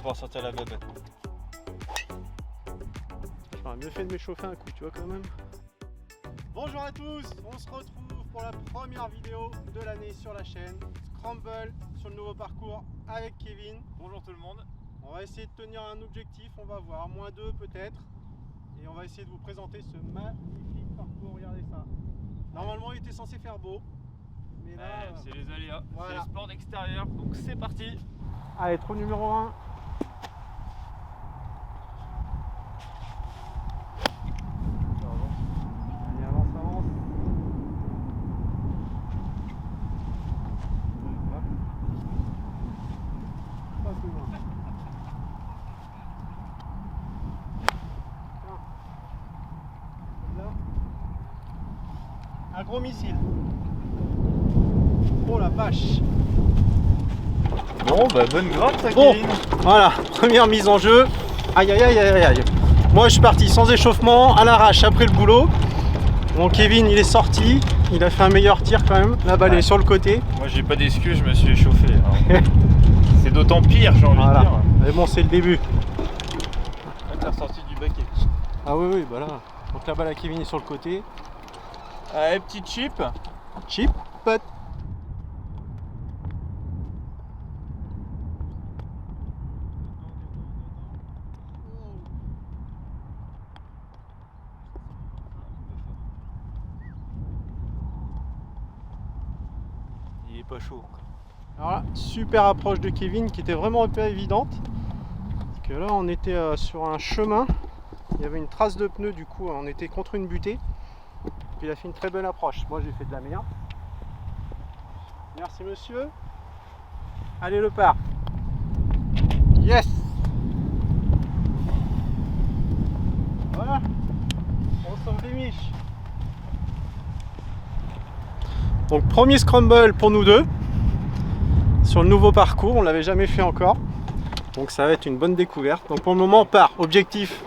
pour sortir la bébête. J'aurais mieux fait de m'échauffer un coup, tu vois quand même. Bonjour à tous, on se retrouve pour la première vidéo de l'année sur la chaîne. Scramble sur le nouveau parcours avec Kevin. Bonjour tout le monde. On va essayer de tenir un objectif, on va voir, -2 peut-être. Et on va essayer de vous présenter ce magnifique parcours, regardez ça. Normalement il était censé faire beau. Mais là, c'est les aléas, voilà. c'est le sport d'extérieur, donc c'est parti. Allez, trou numéro 1. Allez, avance, avance. Pas plus loin. Tiens. Là. Un gros missile. Oh la vache. Bon, bah bonne grappe ça, Bon, Kevin. voilà, première mise en jeu. Aïe aïe aïe aïe aïe. Moi je suis parti sans échauffement, à l'arrache après le boulot. Bon, Kevin il est sorti, il a fait un meilleur tir quand même. La balle est sur le côté. Moi j'ai pas d'excuses, je me suis échauffé. C'est d'autant pire, j'ai envie de dire. Mais bon, c'est le début. T'es ressorti du baquet. Ah oui, oui, bah là. Donc la balle à Kevin est sur le côté. Allez, petit chip. Chip, putt. Il est pas chaud. Alors là, super approche de Kevin qui était vraiment un peu évidente. Parce que là, on était sur un chemin. Il y avait une trace de pneu, du coup, on était contre une butée. Puis il a fait une très belle approche. Moi, j'ai fait de la merde. Merci, monsieur. Allez, le par. Yes! Voilà. On sauve des miches. Donc, premier scramble pour nous deux. Sur le nouveau parcours, on l'avait jamais fait encore. Donc, ça va être une bonne découverte. Donc, pour le moment, on part. Objectif.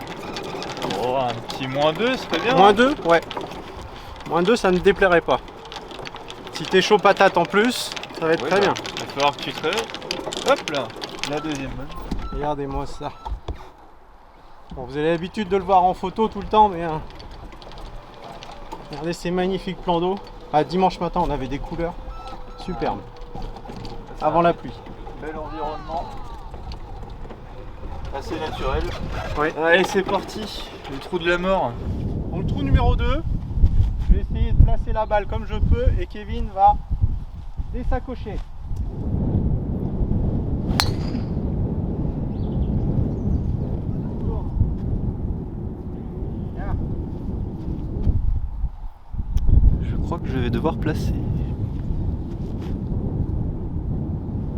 Oh, un petit -2 serait bien. -2, ouais. -2, ça ne me déplairait pas. Si t'es chaud patate en plus, ça va être très bien. Il va falloir que tu te réveilles. Hop là, la deuxième balle. Regardez-moi ça. Bon, vous avez l'habitude de le voir en photo tout le temps, mais regardez ces magnifiques plans d'eau. Ah, dimanche matin, on avait des couleurs superbes. Avant la pluie. Bel environnement. Assez naturel. Ouais. Allez, c'est parti. Le trou de la mort. Donc, trou numéro 2. Je vais essayer de placer la balle comme je peux et Kevin va désacocher. Je crois que je vais devoir placer.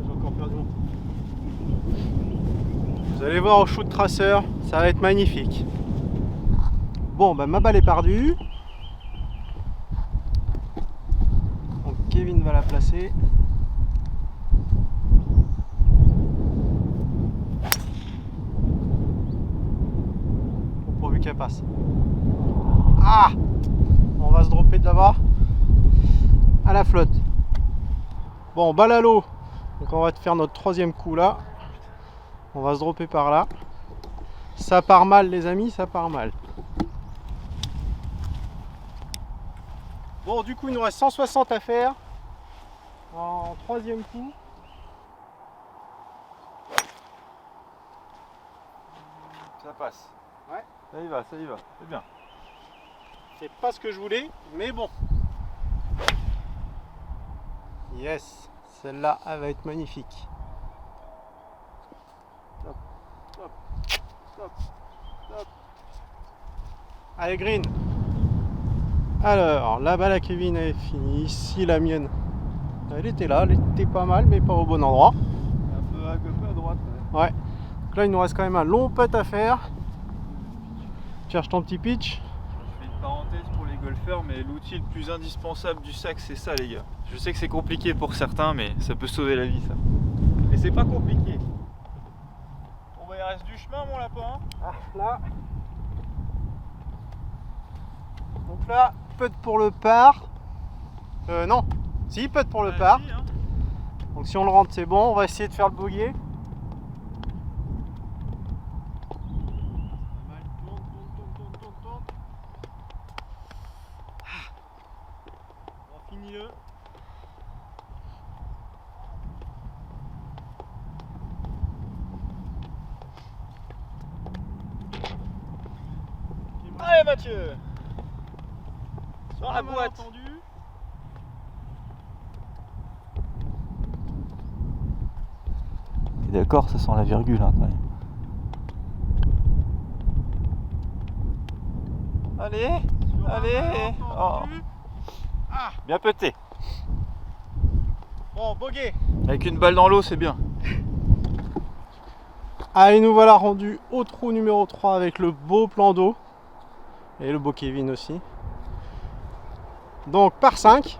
J'ai encore perdu mon coup. Vous allez voir au shoot tracer, ça va être magnifique. Bon, bah ma balle est perdue. Donc Kevin va la placer. Pourvu qu'elle passe. Ah! On va se dropper de là-bas à la flotte. Bon, balle à l'eau. Donc on va faire notre troisième coup là. On va se dropper par là. Ça part mal les amis, ça part mal. Bon, du coup il nous reste 160 à faire en troisième coup. Ça passe. Ouais. Ça y va, c'est bien. C'est pas ce que je voulais, mais bon. Yes, celle-là, elle va être magnifique. Hop, hop, hop, hop. Allez, green. Alors, la balle à Kevin est finie. Ici, la mienne. Elle était là, elle était pas mal, mais pas au bon endroit. Un peu à droite. Ouais. Donc là, il nous reste quand même un long putt à faire. Cherche ton petit pitch. Je fais une parenthèse pour les golfeurs, mais l'outil le plus indispensable du sac, c'est ça, les gars. Je sais que c'est compliqué pour certains, mais ça peut sauver la vie, ça. Et c'est pas compliqué. Bon, bah, il reste du chemin, mon lapin. Ah, là. Donc là, putt pour le par. Non. Si, putt pour le par. Si, hein. Donc si on le rentre, c'est bon. On va essayer de faire le bogey. Mathieu. Dans la boîte. T'es d'accord, ça sent la virgule hein, quand même. Allez, allez. Oh. Ah. Bien pété. Bon, bogey. Avec une balle dans l'eau, c'est bien. Allez, nous voilà rendus au trou numéro 3 avec le beau plan d'eau. Et le beau Kevin aussi. Donc par 5.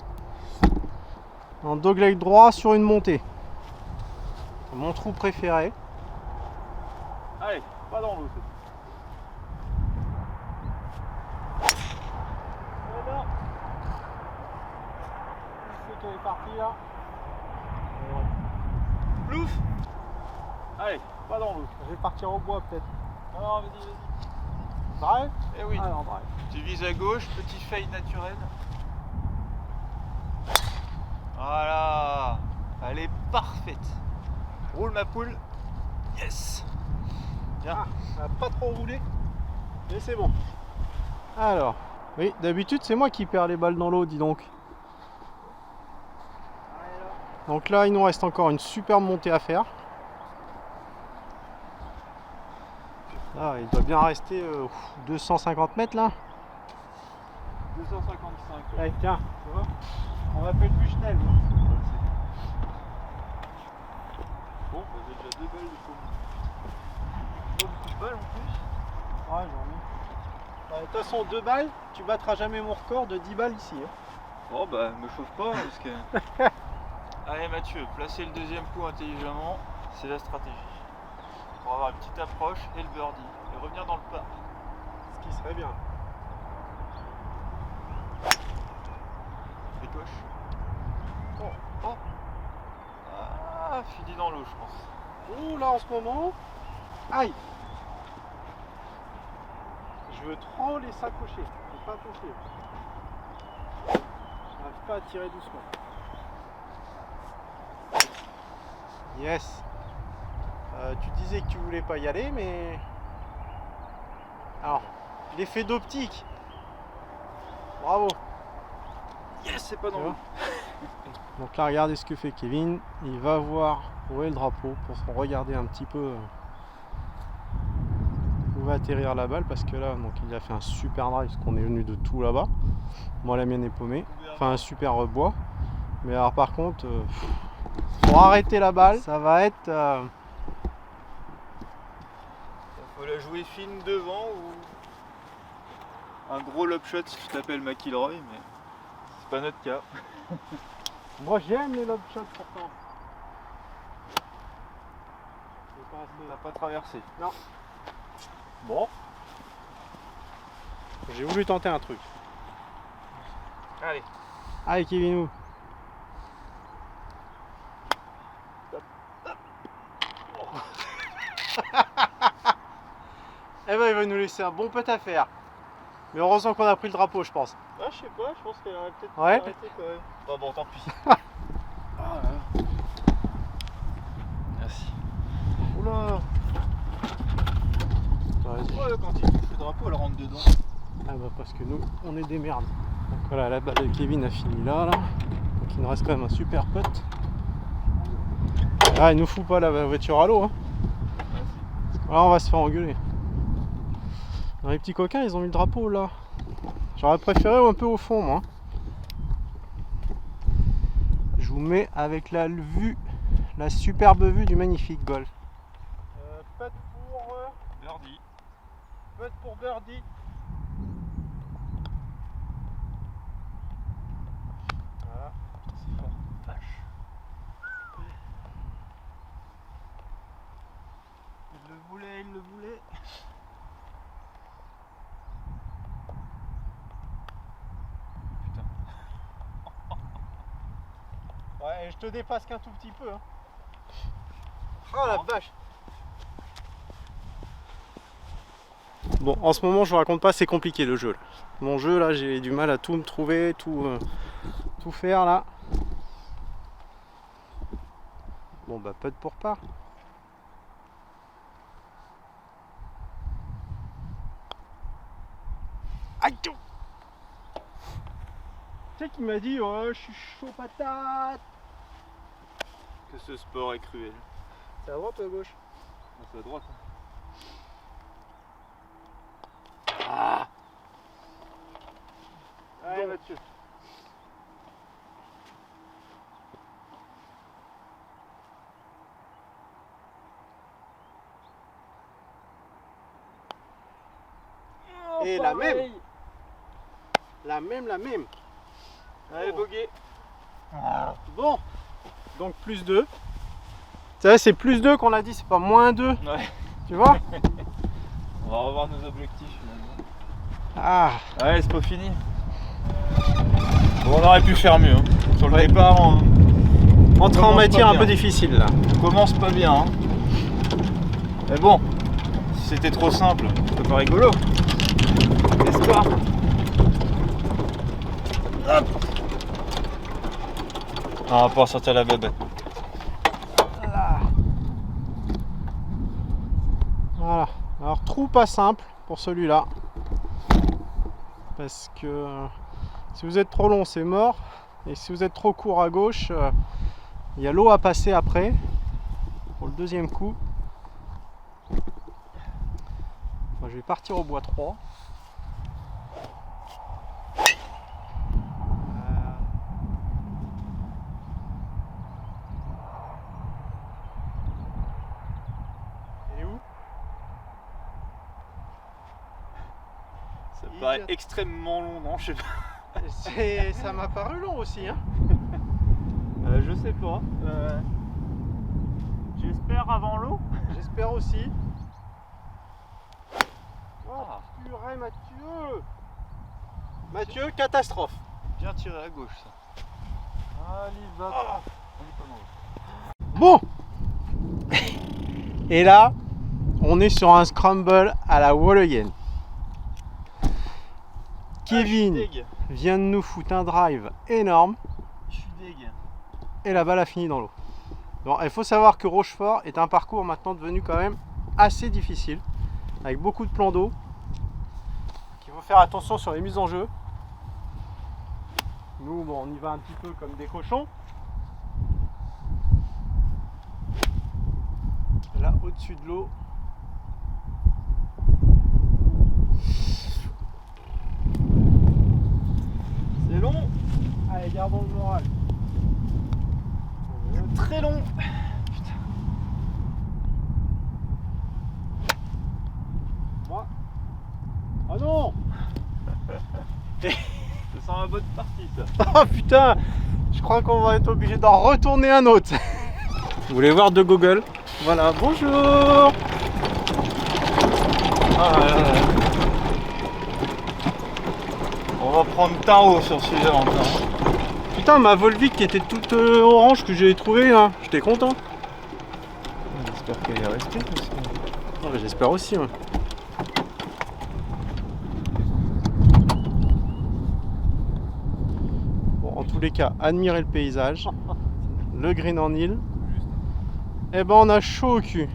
En dogleg droit sur une montée. Mon trou préféré. Allez, pas dans l'eau. Voilà. Le photo est parti là. Plouf. Allez, pas dans l'eau. Je vais partir au bois peut-être. Alors vas-y, vas-y. Drive. Eh oui. Alors drive. Tu vises à gauche, petit fail naturel. Voilà. Elle est parfaite. Roule ma poule. Yes. Bien. Ah, ça va pas trop rouler. Mais c'est bon. Alors, oui, d'habitude c'est moi qui perds les balles dans l'eau, dis donc. Donc là, il nous reste encore une superbe montée à faire. Là, il doit bien rester 250 mètres là. 255. Allez, tiens, tu vois, on m'appelle Bushnell. Bon, bah, j'ai déjà 2 balles de commune. Pas beaucoup de balles en plus. Ouais, j'en ai. De toute façon, 2 balles, tu battras jamais mon record de 10 balles ici. Hein. Bon bah me chauffe pas hein, parce que. Allez Mathieu, placer le deuxième coup intelligemment, c'est la stratégie. Pour avoir une petite approche et le birdie. Et revenir dans le pas. Ce qui serait bien. Décoche. Oh, oh. Ah, fini dans l'eau je pense. Ouh là en ce moment. Aïe. Je veux trop les sacocher. Je veux pas toucher. J'arrive pas à tirer doucement. Yes. Tu disais que tu voulais pas y aller, mais. Alors, l'effet d'optique. Bravo. Yes, c'est pas dans l'eau. Donc là, regardez ce que fait Kevin. Il va voir où est le drapeau pour regarder un petit peu où va atterrir la balle, parce que là, donc, il a fait un super drive, parce qu'on est venu de tout là-bas. Moi, la mienne est paumée. Enfin, un super bois. Mais alors, par contre, pour arrêter la balle, ça va être. Faut la jouer fine devant ou un gros lob shot si je t'appelle McIlroy, mais c'est pas notre cas. Moi, j'aime les lob shots pourtant. T'as pas traversé. Non. Bon. J'ai voulu tenter un truc. Allez. Allez, Kevinou. Eh ben, il va nous laisser un bon putt à faire. Mais heureusement qu'on a pris le drapeau, je pense. Ah, je sais pas, je pense qu'elle aurait peut-être Ouais. arrêté quand même. Ah bon, tant pis. Merci. Oula. Ouais, quand il touche le drapeau, elle rentre dedans. Ah bah parce que nous, on est des merdes. Donc voilà, la balle de Kevin a fini là. Donc il nous reste quand même un super putt. Ah, il nous fout pas la voiture à l'eau. Hein. Là, on va se faire engueuler. Alors, les petits coquins, ils ont mis le drapeau là. J'aurais préféré un peu au fond, moi. Je vous mets avec la vue, la superbe vue du magnifique golf. Putt pour Birdie. putt pour birdie. Voilà. C'est fort. Vache. Il le voulait, il le voulait. Putain. Ouais, je te dépasse qu'un tout petit peu. Hein. Oh la vache. Bon, en ce moment, je vous raconte pas, c'est compliqué le jeu. Là. Mon jeu, là, j'ai du mal à tout me trouver, tout faire là. Bon, bah, putt pour part. Tu sais qu'il m'a dit oh, je suis chaud patate. Que ce sport est cruel. C'est à droite ou à gauche? C'est à droite. Ah. Allez Mathieu. Et la même. La même. Allez bogey. Bon. Donc plus 2. Tu sais, c'est plus 2 qu'on a dit, c'est pas moins 2. Ouais. Tu vois? On va revoir nos objectifs finalement. Ah. Ouais, c'est pas fini. Bon, on aurait pu faire mieux. Hein. Sur le départ, on Entrée en commence matière pas un peu bien. difficile là. On commence pas bien. Hein. Mais bon, si c'était trop simple, c'est pas rigolo. N'est-ce pas? Hop. On va pouvoir sortir la bébête. Voilà. Alors trou pas simple pour celui-là. Parce que si vous êtes trop long, c'est mort. Et si vous êtes trop court à gauche, il y a l'eau à passer après. Pour le deuxième coup. Moi, je vais partir au bois 3. Et où? Ça paraît extrêmement long, non? Je sais pas. Ça m'a paru long aussi. Hein. Je sais pas. J'espère avant l'eau. J'espère aussi. Oh, Ah. purée, Mathieu! Mathieu, catastrophe! Bien tiré à gauche ça. Allez, va. Ah. On est pas loin. Bon! Et là, on est sur un scramble à la Woloyen. Kevin Je suis deg. vient de nous foutre un drive énorme Je suis deg. et la balle a fini dans l'eau. Bon, il faut savoir que Rochefort est un parcours maintenant devenu quand même assez difficile, avec beaucoup de plans d'eau. Il faut faire attention sur les mises en jeu. Nous, bon, on y va un petit peu comme des cochons. Là, au-dessus de l'eau. C'est long. Allez, gardons le moral. Très long. Moi. Ah non. Ça sent la bonne partie ça. Oh putain, je crois qu'on va être obligé d'en retourner un autre. Vous voulez voir de Google? Voilà, bonjour. Ah, là, là. On va prendre tarot sur celui-là encore. Putain, ma Volvic qui était toute orange que j'ai trouvée là, j'étais content. J'espère qu'elle est restée parce que... Non, mais j'espère aussi. Ouais. Bon, en tous les cas, admirez le paysage, le green en île. Eh ben, on a chaud au cul.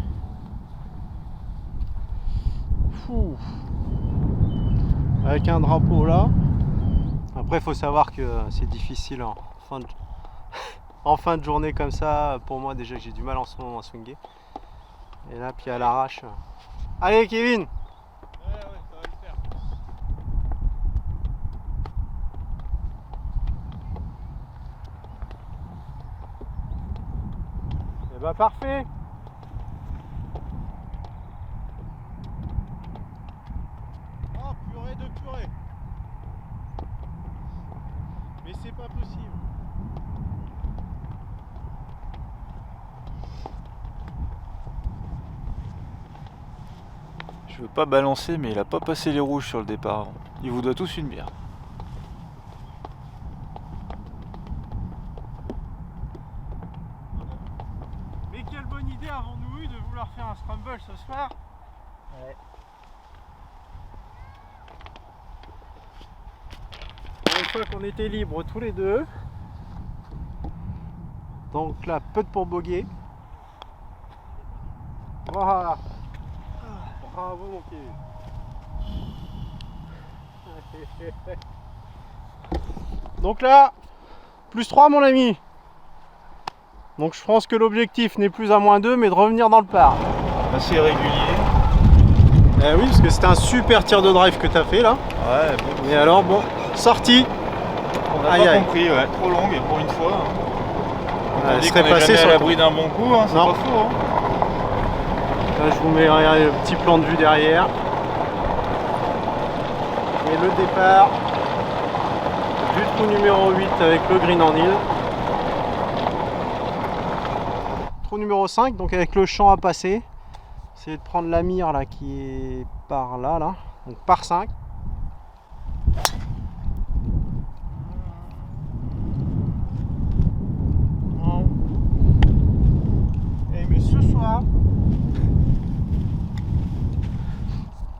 Fou. Avec un drapeau là. Après, il faut savoir que c'est difficile en fin de journée comme ça. Pour moi, déjà, j'ai du mal en ce moment à swinguer. Et là, puis à l'arrache. Allez, Kevin! Ouais, ça va le faire. Eh ben, parfait! Oh, purée de purée! Mais c'est pas possible! Je veux pas balancer, mais il a pas passé les rouges sur le départ. Il vous doit tous une bière. Mais quelle bonne idée avons-nous eu de vouloir faire un scramble ce soir? Ouais. Une fois qu'on était libres tous les deux. Donc là, peu de pour boguer. Voilà. Bravo mon Kevin. Donc là, plus 3 mon ami. Donc je pense que l'objectif n'est plus à -2 mais de revenir dans le par. Assez régulier. Eh oui, parce que c'était un super tir de drive que tu as fait là. Ouais, bon. Mais alors bon, sortie. On a Aïe, pas aïe. compris, ouais. Trop longue pour une fois. Elle On dit serait qu'on est passée jamais sur à le l'abri d'un bon coup, hein, c'est Non. pas faux. Hein. Là, je vous mets un petit plan de vue derrière. Et le départ du trou numéro 8 avec le green en île. Trou numéro 5, donc avec le champ à passer. Essayez de prendre la mire là qui est par là, donc par 5. Et mais ce soir.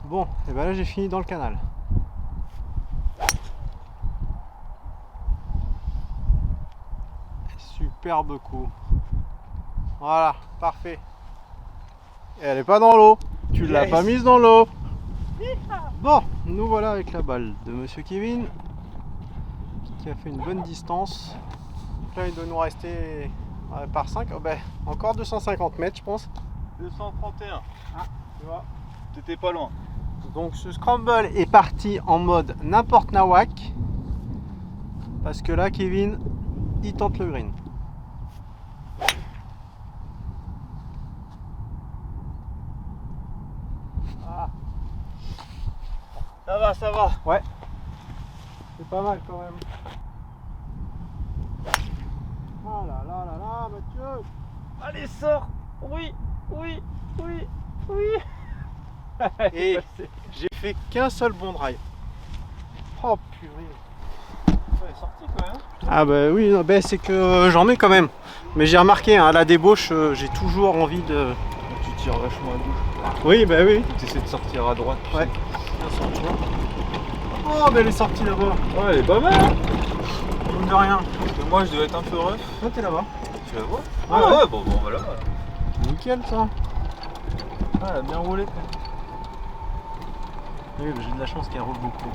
Bon, et ben là j'ai fini dans le canal. Superbe coup. Voilà, parfait. Et elle est pas dans l'eau. Tu l'as pas mise dans l'eau. Bon, nous voilà avec la balle de Monsieur Kevin qui a fait une bonne distance. Donc là il doit nous rester par 5. Oh ben, encore 250 mètres je pense. 231. Ah, tu vois. T'étais pas loin. Donc ce scramble est parti en mode n'importe nawak. Parce que là Kevin il tente le green. Ah. Ça va, ça va. Ouais. C'est pas mal quand même. Oh là là là là, Mathieu. Allez, sors. Oui, oui, oui, oui. Et j'ai fait qu'un seul bon drive. Oh purée. Ouais, est sorti quand même. Ah bah oui, non, bah, c'est que j'en mets quand même. Mais j'ai remarqué, hein, à la débauche, j'ai toujours envie de... Tu tires vachement à gauche. Oui, bah oui. Tu essaies de sortir à droite. tu Ouais. sais. Oh, bah elle est sortie là-bas. Ouais, elle est pas mal. Hein. Mine de rien. Parce que moi, je devais être un peu rough. Toi, t'es là-bas. Tu vas voir. Ah Ah ouais. ouais, bon, voilà. Nickel ça. Ah, elle a bien roulé. Oui, bah, j'ai de la chance qu'elle roule beaucoup.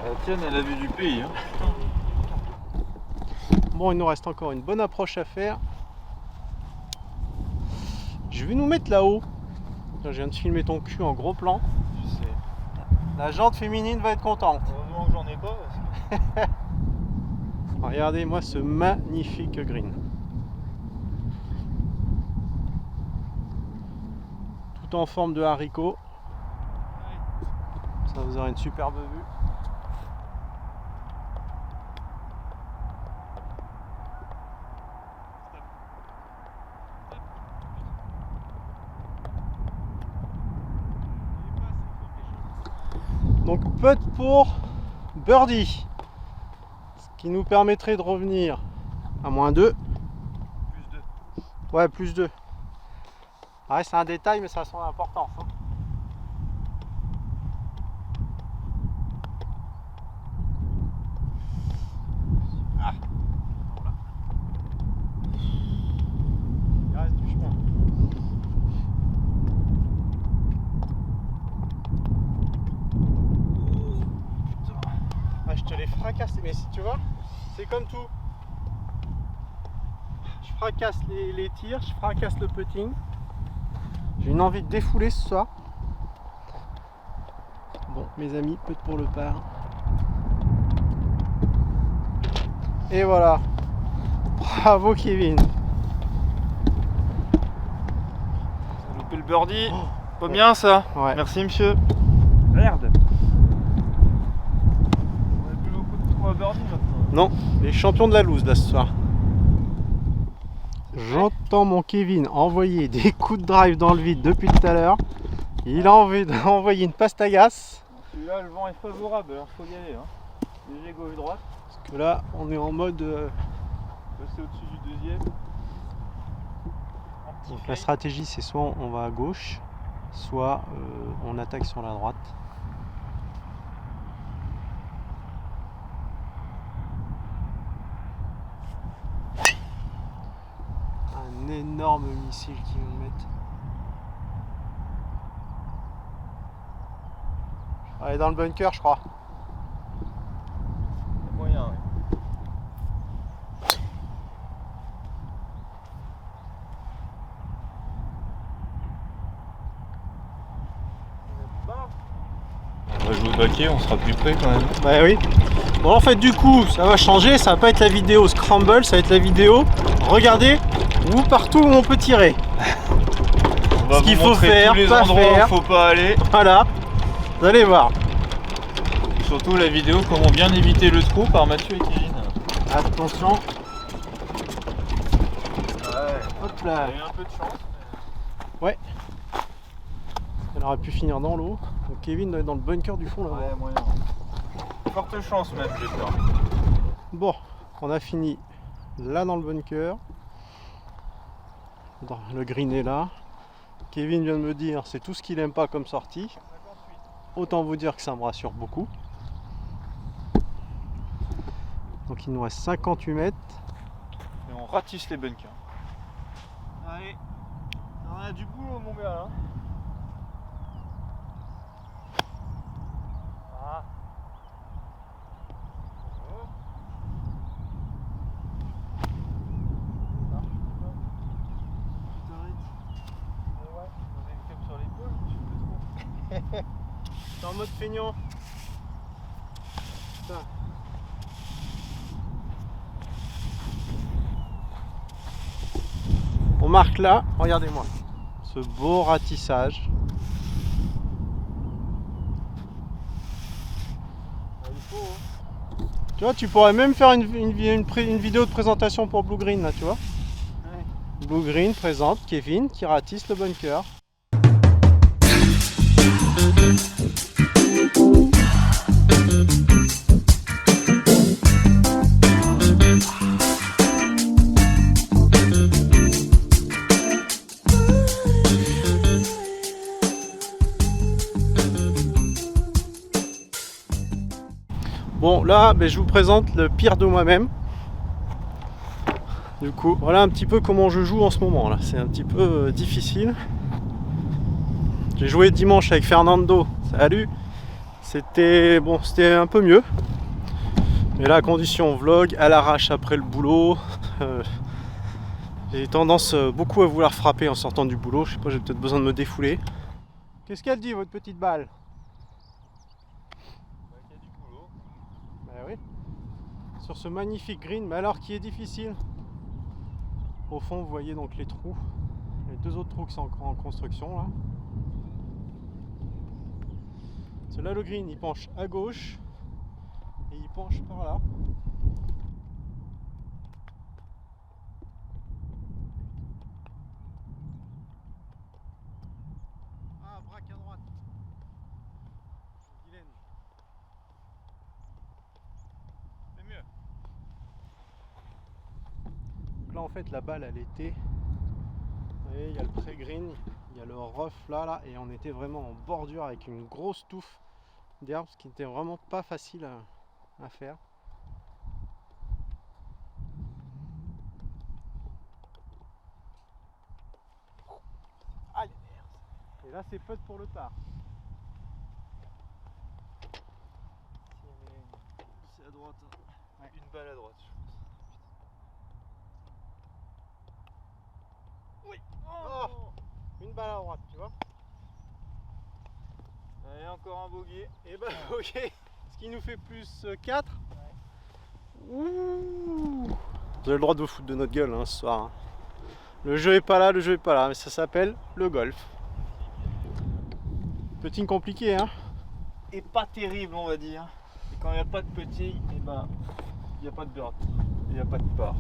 La tienne, elle a vu du pays. Hein. Bon, il nous reste encore une bonne approche à faire. Je vais nous mettre là-haut. Là, je viens de filmer ton cul en gros plan. Je sais. La jante féminine va être contente. Heureusement que j'en ai pas. Parce que... Regardez-moi ce magnifique green. Tout en forme de haricot. Ça vous aura une superbe vue. Donc putt pour birdie, ce qui nous permettrait de revenir à -2. Plus 2. Ouais, plus 2. Ouais, c'est un détail mais ça a son importance. Hein. Ah. Voilà. Il reste du chemin. Ah, je te les fracasse, mais si tu vois, c'est comme tout. Je fracasse les tirs, je fracasse le putting. J'ai une envie de défouler ce soir. Bon, mes amis, putt pour le par. Et voilà. Bravo Kevin. T'as loupé le birdie. Pas bien ça. Ouais. Merci monsieur. Merde. On a plus beaucoup de trous à birdie maintenant. Non, les champions de la loose là ce soir. J'entends mon Kevin envoyer des coups de drive dans le vide depuis tout à l'heure. Il a envie d'envoyer une pastagasse. Celui-là, le vent est favorable, alors faut y aller. Hein. Léger gauche-droite. Parce que là, on est en mode... Passer au-dessus du deuxième. Donc la stratégie, c'est soit on va à gauche, soit on attaque sur la droite. Un énorme missile qui vient de mettre. Allez, dans le bunker, je crois. baquet, on sera plus près quand même. Bah oui. Bon en fait du coup ça va changer, ça va pas être la vidéo scramble, ça va être la vidéo regardez où partout où on peut tirer. On va Ce qu'il vous faut montrer faire, tous les pas endroits faire. où faut pas aller. Voilà, vous allez voir. Surtout la vidéo comment bien éviter le trou par Mathieu et Kevin. Attention. Ouais. Hop là. Il y a eu un peu de chance. Ouais. Elle aurait pu finir dans l'eau. Donc Kevin doit être dans le bunker du fond là. Ouais, moyen. Forte chance même, j'ai peur. Bon, on a fini là dans le bunker. Le green est là. Kevin vient de me dire c'est tout ce qu'il aime pas comme sortie. 58. Autant vous dire que ça me rassure beaucoup. Donc il nous reste 58 mètres. Et on ratisse les bunkers. Allez, on a du boulot mon gars là. Ah. T'es en mode feignant. Putain. On marque là, regardez-moi, ce beau ratissage. Tu vois, tu pourrais même faire une vidéo de présentation pour Blue Green là, tu vois. Ouais. Blue Green présente Kevin qui ratisse le bunker. Bon là je vous présente le pire de moi-même. Du coup voilà un petit peu comment je joue en ce moment là. C'est un petit peu difficile. J'ai joué dimanche avec Fernando. Salut. C'était bon, c'était un peu mieux. Mais là condition vlog à l'arrache après le boulot. J'ai tendance beaucoup à vouloir frapper en sortant du boulot. Je sais pas, j'ai peut-être besoin de me défouler. Qu'est-ce qu'elle dit votre petite balle? Bah oui. Sur ce magnifique green, mais alors qui est difficile. Au fond vous voyez donc les trous. Les deux autres trous qui sont en construction là. Là le green il penche à gauche et il penche par là. Ah, braque à droite. Guylaine. C'est mieux. Donc là en fait la balle elle était. Vous voyez, il y a le pré-green, il y a le rough là et on était vraiment en bordure avec une grosse touffe d'herbe, ce qui n'était vraiment pas facile à faire. Aïe, et là c'est putt pour le tard. C'est à droite. Ouais. Une balle à droite, je pense. Oui. Oh, une balle à droite, tu vois. Allez, encore un bogey. Et bah ok. Ce qui nous fait plus 4. Ouais. Ouh. Vous avez le droit de vous foutre de notre gueule hein, ce soir. Hein. Le jeu est pas là, mais ça s'appelle le golf. Putting compliqué hein. Et pas terrible on va dire. Et quand il n'y a pas de putting, et ben il n'y a pas de bird. Il n'y a pas de par.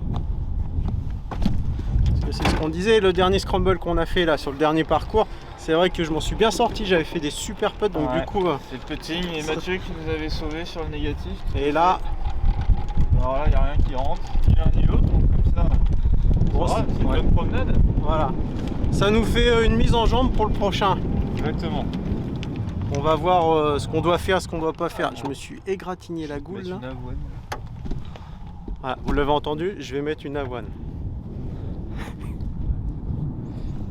Parce que c'est ce qu'on disait, le dernier scramble qu'on a fait là sur le dernier parcours, c'est vrai que je m'en suis bien sorti, j'avais fait des super putts donc du coup. C'est le putting et Mathieu qui nous avait sauvé sur le négatif. Et là. Alors là il n'y a rien qui rentre, ni l'un ni l'autre, donc comme ça. Bon, c'est une bonne promenade. Voilà. Ça nous fait une mise en jambe pour le prochain. Exactement. On va voir ce qu'on doit faire, ce qu'on doit pas faire. Je me suis égratigné la goule là. Une avoine. Voilà, vous l'avez entendu, je vais mettre une avoine.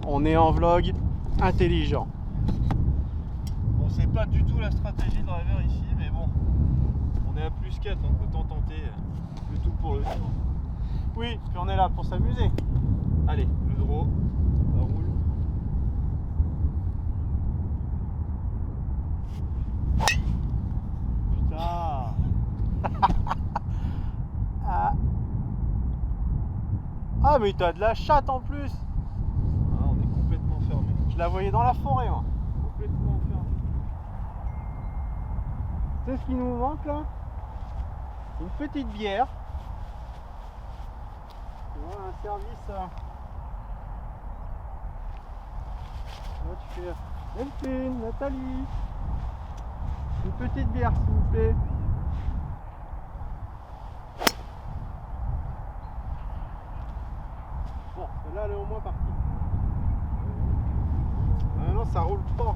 On est en vlog intelligent. Bon, c'est pas du tout la stratégie de driver ici, mais bon, on est à plus 4, donc autant tenter le tout pour le tout. Oui, puis on est là pour s'amuser. Allez, le draw, ça roule. mais t'as de la chatte en plus. Ah, on est complètement fermé. Je la voyais dans la forêt, moi. Complètement fermé. Tu sais ce qui nous manque là? Une petite bière. Voilà un service. Là tu fais Delphine, Nathalie. Une petite bière s'il vous plaît. Bon, celle-là elle est au moins partie. Ah non, ça roule pas.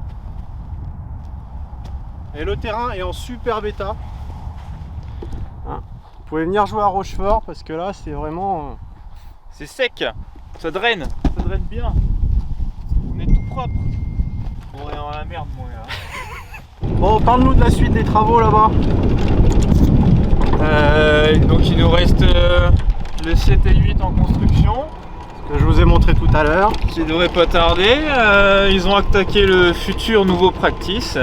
Et le terrain est en super bêta. Hein, vous pouvez venir jouer à Rochefort parce que là c'est vraiment... C'est sec, ça draine bien. On est tout propre. On est dans la merde, mon gars. Bon, parle-nous de la suite des travaux là-bas. Donc il nous reste le 7 et 8 en construction. Que je vous ai montré tout à l'heure. Qui devrait pas tarder. Ils ont attaqué le futur nouveau practice.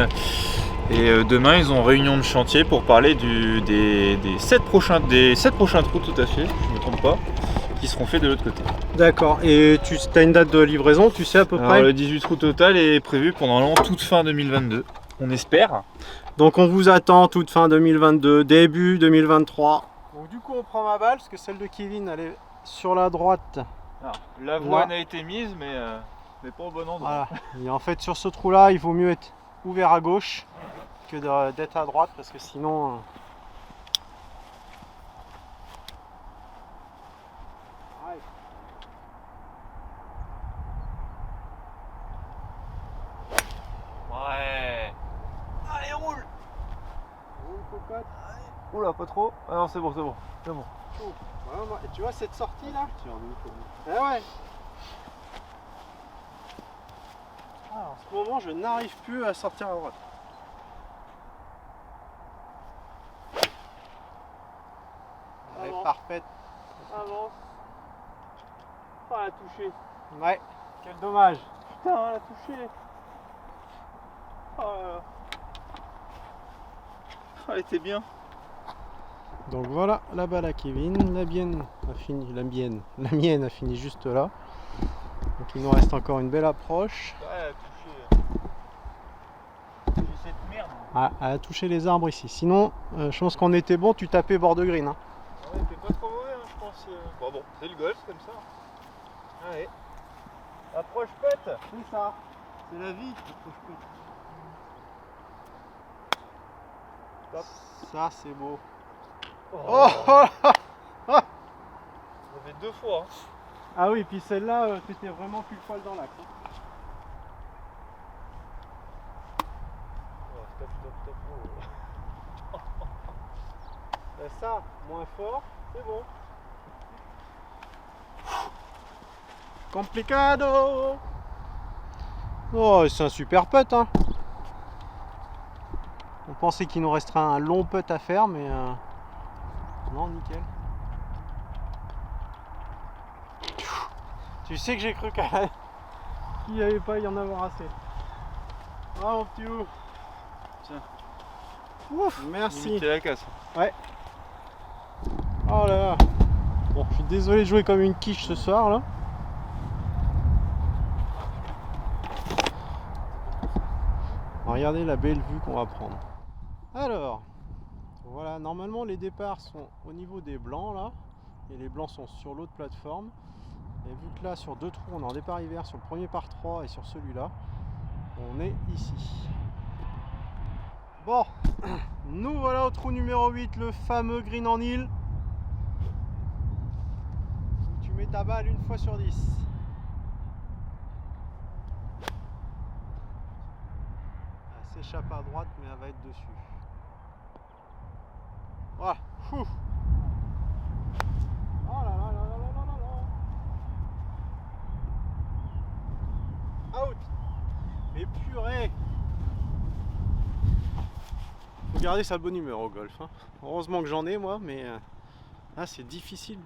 Et demain ils ont réunion de chantier pour parler des 7 prochains trous, tout à fait, je ne me trompe pas, qui seront faits de l'autre côté. D'accord, et tu as une date de livraison, tu sais à peu près? Le 18 trous total est prévu pour normalement toute fin 2022, on espère. Donc on vous attend toute fin 2022, début 2023. Donc du coup on prend ma balle, parce que celle de Kevin elle est sur la droite. Alors, l'avoine a été mise, mais pas au bon endroit. Voilà. Et en fait sur ce trou là, il vaut mieux être ouvert à gauche que d'être à droite, parce que sinon... Ouais. Allez, roule. Roule, cocotte. Oula, pas trop. Ah non, c'est bon, c'est bon. C'est bon. Voilà, et tu vois cette sortie là? Ah ouais. Ah, en ce moment, je n'arrive plus à sortir à droite. Elle est parfaite. Avance. Oh, elle a touché. Ouais, quel dommage. Putain, elle a touché. Oh là là. Oh, elle était bien. Donc voilà la balle à Kevin. La mienne a fini juste là. Donc il nous reste encore une belle approche. Ouais, elle a touché. J'ai cette merde. Ah, elle a touché les arbres ici. Sinon, je pense qu'on était bon, tu tapais bord de green. Hein. Ouais, t'es pas trop mauvais, hein, je pense. Bon, c'est le golf comme ça. Allez. Approche pète. C'est ça. C'est la vie. Approche pète. Stop. Ça c'est beau. Oh, Oh. ça fait 2 fois. Hein. Ah oui, puis celle-là, t'étais vraiment pile poil dans l'axe. Oh, stop. Oh. Ça, moins fort, c'est bon. Complicado. Oh, c'est un super putt, hein. On pensait qu'il nous resterait un long putt à faire, mais non, nickel. Tu sais que j'ai cru qu'il n'y avait pas y en avoir assez. Ah mon petit ouf. Tiens. Ouf, merci. Limite la casse. Ouais. Oh là là. Bon, je suis désolé de jouer comme une quiche ce soir là. Regardez la belle vue qu'on va prendre. Alors, voilà, normalement les départs sont au niveau des blancs là. Et les blancs sont sur l'autre plateforme. Et vu que là sur 2 trous on est en départ hiver sur le premier par 3 et sur celui-là, on est ici. Bon, nous voilà au trou numéro 8, le fameux green en île. Tu mets ta balle une fois sur 10. Elle s'échappe à droite mais elle va être dessus. Voilà. Fou. Oh là là là là là là là. Out. Mais purée. Faut garder sa bonne humeur au golf. Hein. Heureusement que j'en ai moi, mais là c'est difficile.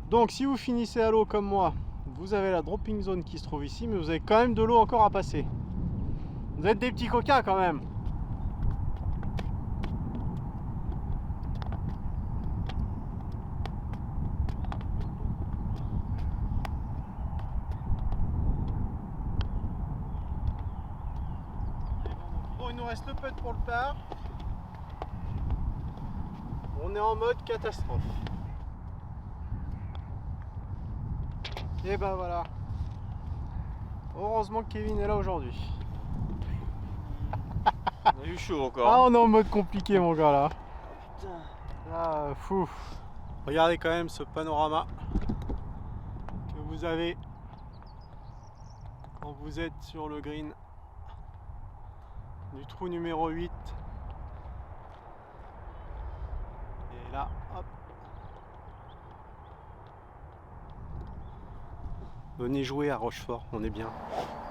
Donc si vous finissez à l'eau comme moi, vous avez la dropping zone qui se trouve ici, mais vous avez quand même de l'eau encore à passer. Vous êtes des petits coquins quand même. il nous reste le putt pour le par. On est en mode catastrophe. Et ben voilà. Heureusement que Kevin est là aujourd'hui. On a eu chaud encore. Ah, hein. on est en mode compliqué, mon gars, là. Putain. Ah, fou. Regardez quand même ce panorama que vous avez quand vous êtes sur le green du trou numéro 8. Et là, hop. Venez jouer à Rochefort, on est bien.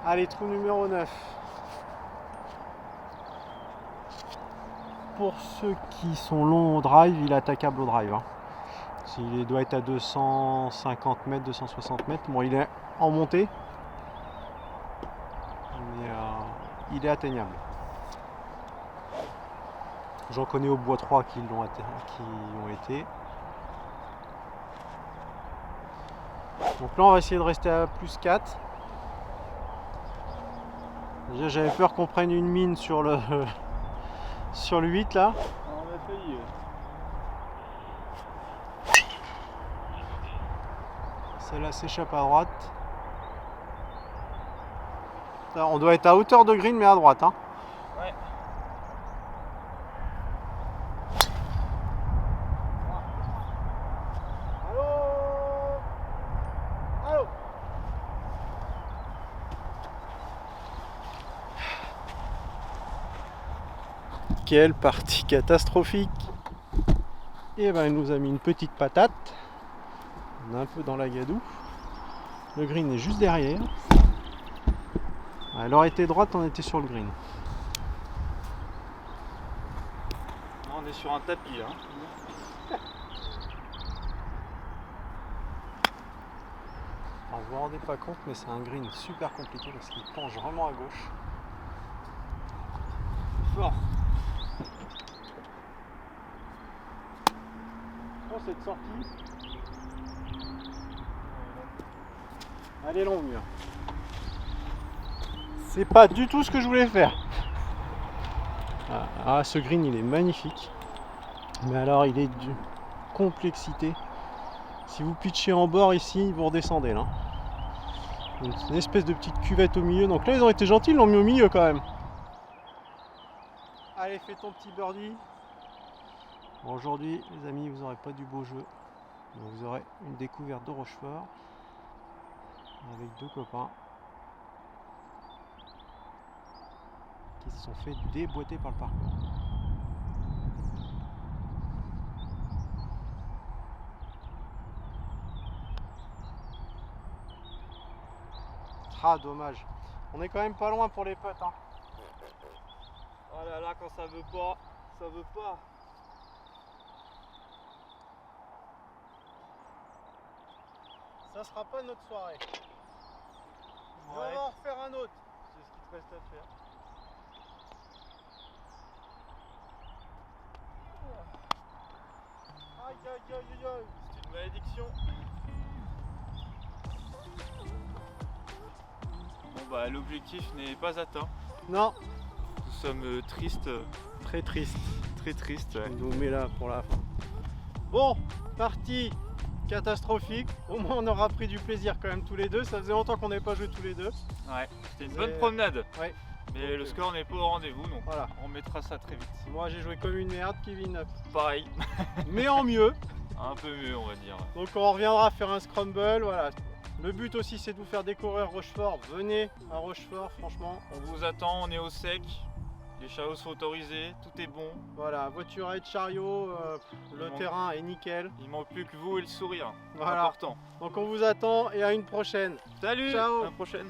Allez, trou numéro 9. Pour ceux qui sont longs au drive, il est attaquable au drive. Hein. Il doit être à 250 mètres, 260 mètres. Bon, il est en montée, mais il est atteignable. J'en connais au bois 3 qui ont été. Donc là, on va essayer de rester à plus 4. Déjà, j'avais peur qu'on prenne une mine sur le, sur le 8 là. On a failli. Celle-là s'échappe à droite. Là, on doit être à hauteur de green mais à droite. Hein. Ouais. Allô? Allô? Quelle partie catastrophique! Et ben il nous a mis une petite patate. On est un peu dans la gadoue. Le green est juste derrière. Elle aurait été droite, on était sur le green. On est sur un tapis là. Alors, vous vous rendez pas compte, mais c'est un green super compliqué parce qu'il penche vraiment à gauche. Fort. Oh, cette sortie. Elle est longue. C'est pas du tout ce que je voulais faire. Ah, ce green il est magnifique. Mais alors il est d'une complexité. Si vous pitchez en bord ici, vous redescendez là. Une espèce de petite cuvette au milieu. Donc là ils ont été gentils, ils l'ont mis au milieu quand même. Allez, fais ton petit birdie. Bon, aujourd'hui les amis, vous n'aurez pas du beau jeu. Donc, vous aurez une découverte de Rochefort avec deux copains qui se sont fait déboîter par le parcours. Ah, dommage. On est quand même pas loin pour les putts. Hein. Oh là là, quand ça veut pas, ça veut pas. Ça sera pas notre soirée. On Ouais. va en refaire un autre. C'est ce qu'il te reste à faire. Aïe aïe aïe aïe aïe. C'est une malédiction. Bon bah l'objectif n'est pas atteint. Non, Nous sommes tristes, très triste. très tristes. Ouais. On nous met là pour la fin. Bon, partie catastrophique. Au moins on aura pris du plaisir quand même tous les deux. Ça faisait longtemps qu'on n'avait pas joué tous les deux. Ouais, c'était une C'est- bonne promenade. Ouais. Mais le score n'est pas au rendez-vous, donc Voilà. on mettra ça très vite. Moi j'ai joué comme une merde, Kevin. Pareil, Mais en mieux. un peu mieux on va dire. Donc on reviendra faire un scramble. Voilà. Le but aussi c'est de vous faire découvrir Rochefort. Venez à Rochefort, franchement. On vous attend, on est au sec. Les chariots sont autorisés, tout est bon. Voilà, voiturette, chariot, le Bon. terrain est nickel. Il manque plus que vous et le sourire. Voilà. Important. Donc on vous attend et à une prochaine. Salut, Ciao. à la prochaine.